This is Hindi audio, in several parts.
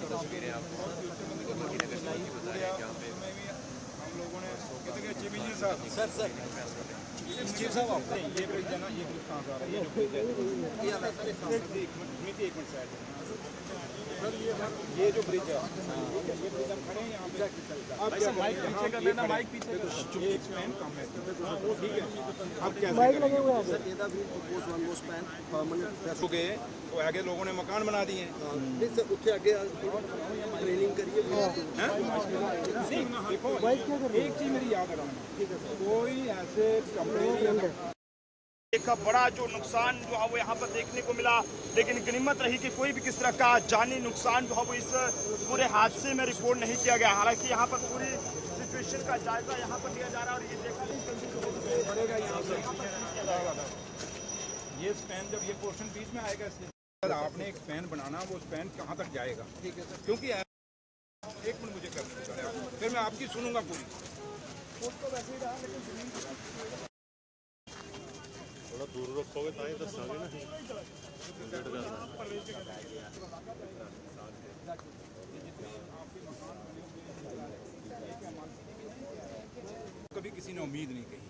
तस्वीरें आपको मदीना कश्मीर की बता रहे हैं जहाँ पे हम लोगों ने कितने चीफ इंजीनियर साहब चीफ साहब आप ये ब्रिज है ना, ये ब्रिज कहाँ से आ रहा है, ये जो ब्रिज है ये अलग एक मिनट साइड सर, ये जो ब्रिज है ये ब्रिज हम खड़े हैं यहाँ पे। आप क्या माइक पीछे कर लेना, माइक पीछे ये एक स्पैन कम है, ठीक है। अब क्या माइक लगे हुए हैं सर, एदा भी पोस्ट वन वो स्पैन परमानेंट हो गए तो आगे लोगों ने मकान बना दिए हैं सर, उससे आगे ट्रेनिंग करिए। देखो एक चीज मेरी याद रखना, कोई ऐसे कंपनी एक बड़ा जो नुकसान जो है वो यहाँ पर देखने को मिला, लेकिन गनीमत रही कि कोई भी किस तरह का जानी नुकसान जो है वो इस पूरे हादसे में रिपोर्ट नहीं किया गया। हालांकि यहाँ पर पूरी सिचुएशन का जायजा यहाँ पर लिया जा रहा है और ये देखा बढ़ेगा यहाँ से ये स्पैन जब ये पोर्शन बीच में आएगा सर, आपने एक स्पैन बनाना, वो स्पैन कहाँ तक जाएगा, ठीक है सर, क्योंकि एक मिनट मुझे कर फिर मैं आपकी सुनूंगा पूरी। तो वैसे ही रहा, लेकिन थोड़ा दूर रखोगे तो दसागे ना। कभी किसी ने उम्मीद नहीं कही,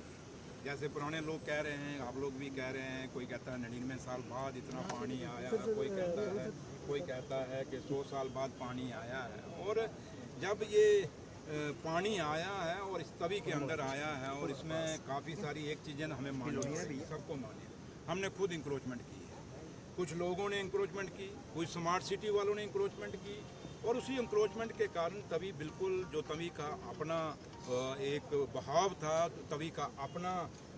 जैसे पुराने लोग कह रहे हैं, आप लोग भी कह रहे हैं, कोई कहता है 99 साल बाद इतना पानी आया, कोई कहता है कि 100 साल बाद पानी आया है। और जब ये पानी आया है और इस तवी के अंदर आया है और इसमें काफ़ी सारी एक चीज़ें हमें मालूम है, सबको मालूम, हमने खुद इंक्रोचमेंट की है, कुछ लोगों ने इंक्रोचमेंट की, कुछ स्मार्ट सिटी वालों ने इंक्रोचमेंट की, और उसी इंक्रोचमेंट के कारण तवी बिल्कुल जो तवी का अपना एक बहाव था, तवी का अपना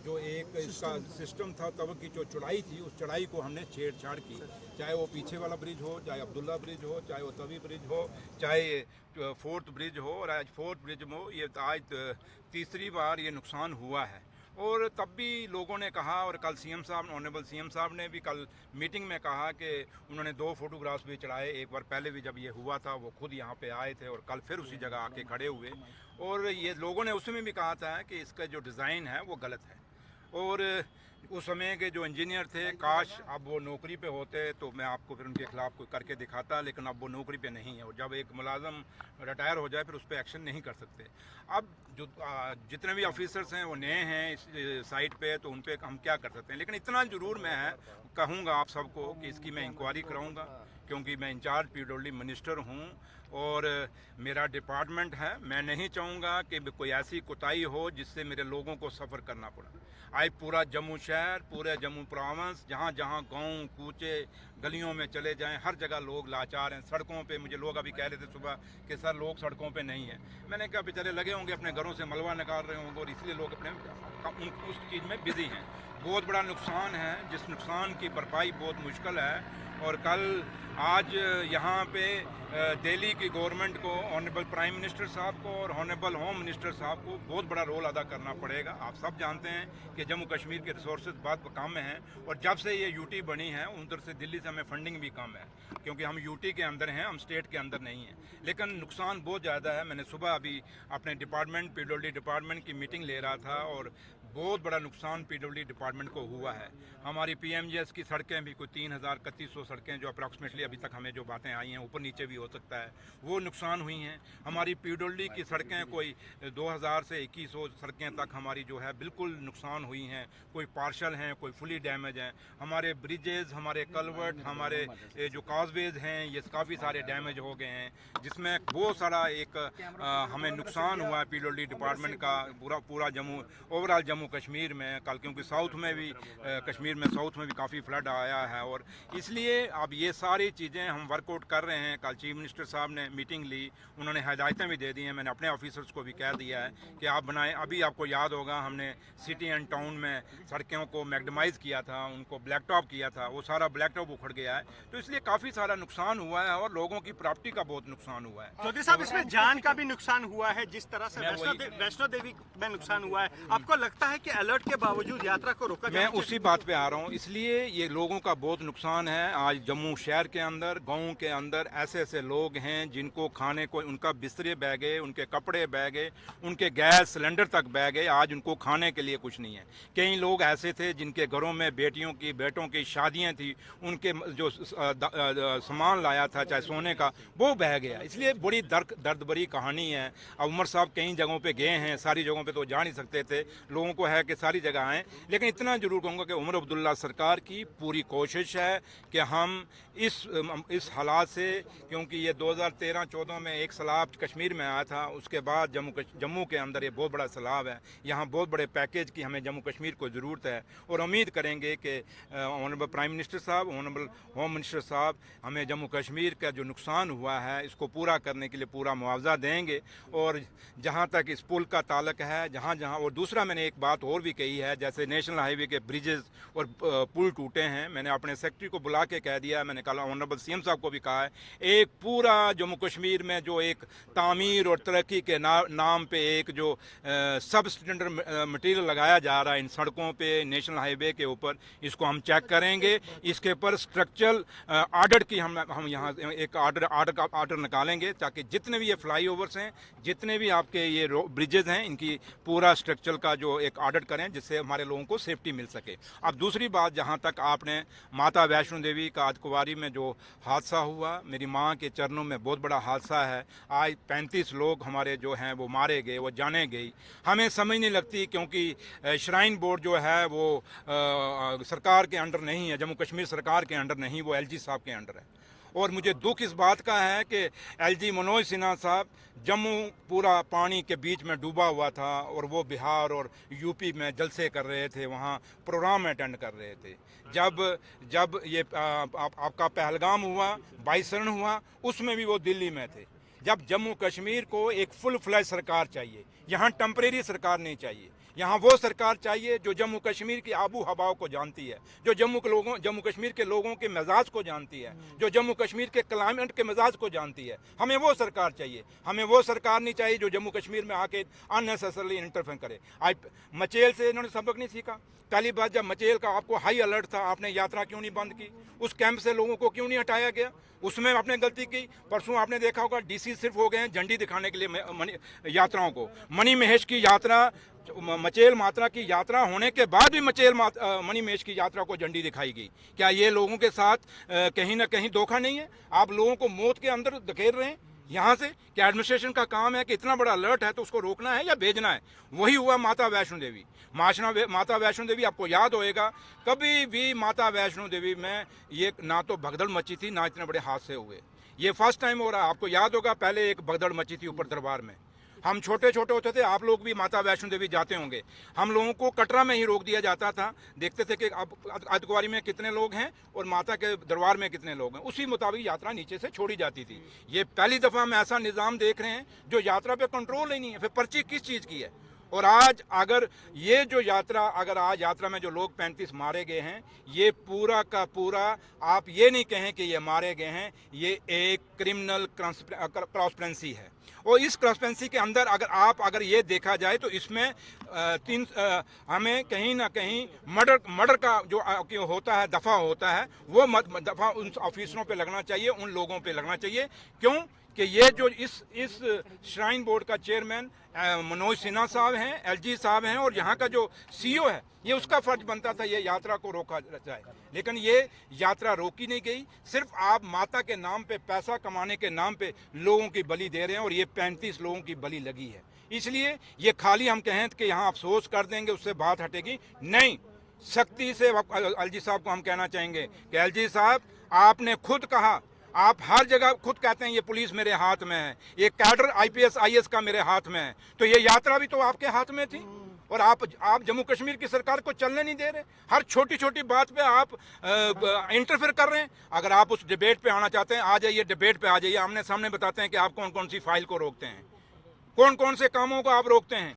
जो एक इसका सिस्टम था, तब की जो चौड़ाई थी, उस चौड़ाई को हमने छेड़छाड़ की, चाहे वो पीछे वाला ब्रिज हो, चाहे अब्दुल्ला ब्रिज हो, चाहे वो तवी ब्रिज हो, चाहे फोर्थ ब्रिज हो। और आज फोर्थ ब्रिज में ये आज तीसरी बार ये नुकसान हुआ है। और तब भी लोगों ने कहा, और कल सीएम साहब, ऑनरेबल सीएम साहब ने भी कल मीटिंग में कहा कि उन्होंने 2 फोटोग्राफ्स भी चढ़ाए। एक बार पहले भी जब ये हुआ था वो खुद यहाँ पे आए थे और कल फिर उसी जगह आके खड़े हुए, और ये लोगों ने उसमें भी कहा था कि इसका जो डिज़ाइन है वो गलत है। और उस समय के जो इंजीनियर थे, काश अब वो नौकरी पे होते तो मैं आपको फिर उनके खिलाफ कोई करके दिखाता, लेकिन अब वो नौकरी पे नहीं है। और जब एक मुलाजम रिटायर हो जाए फिर उस पर एक्शन नहीं कर सकते। अब जो जितने भी ऑफिसर्स हैं वो नए हैं इस साइट पे, तो उन पर हम क्या कर सकते हैं। लेकिन इतना ज़रूर मैं कहूँगा आप सबको कि इसकी मैं इंक्वायरी कराऊँगा, क्योंकि मैं इंचार्ज पीडब्ल्यूडी मिनिस्टर हूँ और मेरा डिपार्टमेंट है। मैं नहीं चाहूँगा कि कोई ऐसी कोताही हो जिससे मेरे लोगों को सफ़र करना पड़ा। आज पूरा जम्मू शहर, पूरे जम्मू प्रोविंस, जहाँ जहाँ गांव कूचे गलियों में चले जाएं, हर जगह लोग लाचार हैं। सड़कों पे मुझे लोग अभी कह रहे थे सुबह कि सर लोग सड़कों पे नहीं हैं। मैंने कहा बेचारे लगे होंगे अपने घरों से मलबा निकाल रहे होंगे और इसलिए लोग अपने उस चीज़ में बिजी हैं। बहुत बड़ा नुकसान है, जिस नुकसान की भरपाई बहुत मुश्किल है। और कल आज यहाँ पे दिल्ली की गवर्नमेंट को, ऑनरेबल प्राइम मिनिस्टर साहब को और ऑनरेबल होम मिनिस्टर साहब को बहुत बड़ा रोल अदा करना पड़ेगा। आप सब जानते हैं कि जम्मू कश्मीर के रिसोर्सेज बहुत कम हैं, और जब से ये यूटी बनी है उधर से दिल्ली से हमें फंडिंग भी कम है, क्योंकि हम यूटी के अंदर हैं, हम स्टेट के अंदर नहीं हैं। लेकिन नुकसान बहुत ज़्यादा है। मैंने सुबह अभी अपने डिपार्टमेंट, पीडब्ल्यूडी डिपार्टमेंट की मीटिंग ले रहा था, और बहुत बड़ा नुकसान पीडब्ल्यूडी डिपार्टमेंट को हुआ है। हमारी पीएमजीएस की सड़कें भी कोई 3000-3100 सड़कें जो अप्रॉक्सीमेटली अभी तक हमें जो बातें आई हैं, ऊपर नीचे भी हो सकता है, वो नुकसान हुई हैं। हमारी पीडब्ल्यूडी की सड़कें कोई 2000 से 2100 सड़कें तक हमारी जो है बिल्कुल नुकसान हुई हैं, कोई पार्शल हैं, कोई फुली डैमेज हैं। हमारे ब्रिजेज़, हमारे कलवर्ट, हमारे जो काजवेज हैं, ये काफ़ी सारे डैमेज हो गए हैं, जिसमें बहुत सारा हमें नुकसान हुआ है पीडब्ल्यूडी डिपार्टमेंट का पूरा जम्मू, ओवरऑल जम्मू कश्मीर में। कल क्योंकि साउथ में भी कश्मीर में साउथ में भी काफ़ी फ्लड आया है, और इसलिए अब ये सारी चीज़ें हम वर्कआउट कर रहे हैं। कल चीफ मिनिस्टर साहब ने मीटिंग ली, उन्होंने हिदायतें भी दे दी हैं। मैंने अपने ऑफिसर्स को भी कह दिया है कि आप बनाएं। अभी आपको याद होगा हमने सिटी एंड टाउन में सड़कों को मैग्डमाइज़ किया था, उनको ब्लैक टॉप किया था, वो सारा ब्लैक टॉप उखड़ गया है। तो इसलिए काफ़ी सारा नुकसान हुआ है और लोगों की प्रॉपर्टी का बहुत नुकसान हुआ है। चौधरी साहब, इसमें जान का भी नुकसान हुआ है, जिस तरह से वैष्णो देवी में नुकसान हुआ है। आपको लगता है कि अलर्ट के बावजूद यात्रा को रोका मैं उसी बात पे आ रहा हूँ। इसलिए ये लोगों का बहुत नुकसान है। आज जम्मू शहर के अंदर, गाँव के अंदर ऐसे ऐसे लोग हैं जिनको खाने को, उनका बिस्तरे बह गए, उनके कपड़े बह गए, उनके गैस सिलेंडर तक बह गए। आज उनको खाने के लिए कुछ नहीं है। कई लोग ऐसे थे जिनके घरों में बेटियों की, बेटों की शादियाँ थी, उनके जो सामान लाया था चाहे सोने का, वो बह गया। इसलिए बड़ी दर्द भरी कहानी है। अब उमर साहब कई जगहों पे गए हैं, सारी जगहों पे तो जा नहीं सकते थे, लोगों को है कि सारी जगह आएँ, लेकिन इतना जरूर कहूँगा कि उमर अब्दुल्ला सरकार की पूरी कोशिश है कि हम इस हालात से, क्योंकि ये 2013-14 में एक सैलाब कश्मीर में आया था, उसके बाद जम्मू के अंदर ये बहुत बड़ा सैलाब है। यहाँ बहुत बड़े पैकेज की हमें जम्मू कश्मीर को ज़रूरत है और उम्मीद करेंगे कि ऑनरेबल प्राइम मिनिस्टर साहब, ऑनरेबल होम मिनिस्टर साहब हमें जम्मू कश्मीर का जो नुकसान हुआ है इसको पूरा करने के लिए पूरा मुआवजा देंगे। और जहाँ तक इस पुल का ताल्लुक है, जहाँ और दूसरा मैंने एक बात और भी कही है, जैसे नेशनल हाईवे के ब्रिजेस और पुल टूटे हैं, मैंने अपने सेक्रेटरी को बुला के कह दिया, मैंने कल ऑनरेबल सीएम साहब को भी कहा है, एक पूरा जम्मू कश्मीर में जो एक तामीर और तरक्की के नाम पे एक जो सब स्टैंडर्ड मटेरियल लगाया जा रहा है इन सड़कों पे, नेशनल हाईवे के ऊपर, इसको हम चेक करेंगे। इसके ऊपर स्ट्रक्चरल ऑर्डर की हम यहाँ एक ऑर्डर निकालेंगे ताकि जितने भी ये फ्लाईओवर्स हैं, जितने भी आपके ये ब्रिजेज हैं, इनकी पूरा स्ट्रक्चरल का जो एक ऑडिट करें जिससे हमारे लोगों को सेफ्टी मिल सके। अब दूसरी बात, जहाँ तक आपने माता वैष्णो देवी का आज कुंवारी में जो हादसा हुआ, मेरी माँ के चरणों में बहुत बड़ा हादसा है। आज 35 लोग हमारे जो हैं वो मारे गए, वो जाने गई। हमें समझ नहीं लगती क्योंकि श्राइन बोर्ड जो है वो सरकार के अंडर नहीं है, जम्मू कश्मीर सरकार के अंडर नहीं, वो एलजी साहब के अंडर है। और मुझे दुख इस बात का है कि एलजी मनोज सिन्हा साहब, जम्मू पूरा पानी के बीच में डूबा हुआ था और वो बिहार और यूपी में जलसे कर रहे थे, वहाँ प्रोग्राम अटेंड कर रहे थे। जब ये आपका पहलगाम हुआ, बाइसरण हुआ, उसमें भी वो दिल्ली में थे। जब जम्मू कश्मीर को एक फुल फ्लैज सरकार चाहिए, यहाँ टेम्परेरी सरकार नहीं चाहिए। यहाँ वो सरकार चाहिए जो जम्मू कश्मीर की आबू हवाओं को जानती है, जो जम्मू कश्मीर के लोगों के मिजाज को जानती है, जो जम्मू कश्मीर के क्लाइमेट के मिजाज को जानती है। हमें वो सरकार चाहिए। हमें वो सरकार नहीं चाहिए जो जम्मू कश्मीर में आके अननेसेसरली इंटरफेयर करे। आज मचेल से इन्होंने सबक नहीं सीखा। पहली बात, जब मचेल का आपको हाई अलर्ट था, आपने यात्रा क्यों नहीं बंद की? उस कैंप से लोगों को क्यों नहीं हटाया गया? उसमें आपने गलती की। परसों आपने देखा होगा डीसी सिर्फ हो गए हैं झंडी दिखाने के लिए यात्राओं को। मणि महेश की यात्रा, मचेल मात्रा की यात्रा होने के बाद भी मणि महेश की यात्रा को झंडी दिखाई गई। क्या ये लोगों के साथ कहीं ना कहीं धोखा नहीं है? आप लोगों को मौत के अंदर धकेल रहे हैं यहाँ से। क्या एडमिनिस्ट्रेशन का काम है कि इतना बड़ा अलर्ट है तो उसको रोकना है या भेजना है? वही हुआ माता वैष्णो देवी। माता वैष्णो देवी, आपको याद होएगा, कभी भी माता वैष्णो देवी में ये ना तो भगदड़ मची थी, ना इतने बड़े हादसे हुए। ये फर्स्ट टाइम हो रहा है। आपको याद होगा पहले एक भगदड़ मची थी ऊपर दरबार में। हम छोटे छोटे होते थे, आप लोग भी माता वैष्णो देवी जाते होंगे, हम लोगों को कटरा में ही रोक दिया जाता था। देखते थे कि अब अर्धकुंवारी में कितने लोग हैं और माता के दरबार में कितने लोग हैं, उसी मुताबिक यात्रा नीचे से छोड़ी जाती थी। ये पहली दफ़ा हम ऐसा निज़ाम देख रहे हैं जो यात्रा पे कंट्रोल ही नहीं है। फिर पर्ची किस चीज़ की है? और आज अगर ये जो यात्रा, अगर आज यात्रा में जो लोग 35 मारे गए हैं, ये पूरा का पूरा, आप ये नहीं कहें कि ये मारे गए हैं, ये एक क्रिमिनल ट्रांसपेरेंसी है। और इस ट्रांसपेरेंसी के अंदर अगर ये देखा जाए तो इसमें हमें कहीं ना कहीं मर्डर का जो होता है, दफ़ा होता है, वो दफ़ा उन ऑफिसरों पे लगना चाहिए, उन लोगों पे लगना चाहिए। क्यों कि ये जो इस श्राइन बोर्ड का चेयरमैन मनोज सिन्हा साहब हैं, एलजी साहब हैं, और यहाँ का जो सीईओ है, ये उसका फर्ज बनता था ये यात्रा को रोका जाए, लेकिन ये यात्रा रोकी नहीं गई। सिर्फ आप माता के नाम पे, पैसा कमाने के नाम पे लोगों की बलि दे रहे हैं, और ये 35 लोगों की बलि लगी है। इसलिए ये खाली हम कहें कि यहाँ अफसोस कर देंगे उससे बात हटेगी नहीं। सख्ती से एलजी साहब को हम कहना चाहेंगे कि एलजी साहब, आपने खुद कहा, आप हर जगह खुद कहते हैं ये पुलिस मेरे हाथ में है, ये कैडर आईपीएस आईएएस का मेरे हाथ में है, तो ये यात्रा भी तो आपके हाथ में थी। और आप जम्मू कश्मीर की सरकार को चलने नहीं दे रहे। हर छोटी छोटी बात पे आप इंटरफेयर कर रहे हैं। अगर आप उस डिबेट पे आना चाहते हैं, आ जाइए, डिबेट पे आ जाइए, आमने सामने बताते हैं कि आप कौन कौन सी फाइल को रोकते हैं, कौन कौन से कामों को आप रोकते हैं।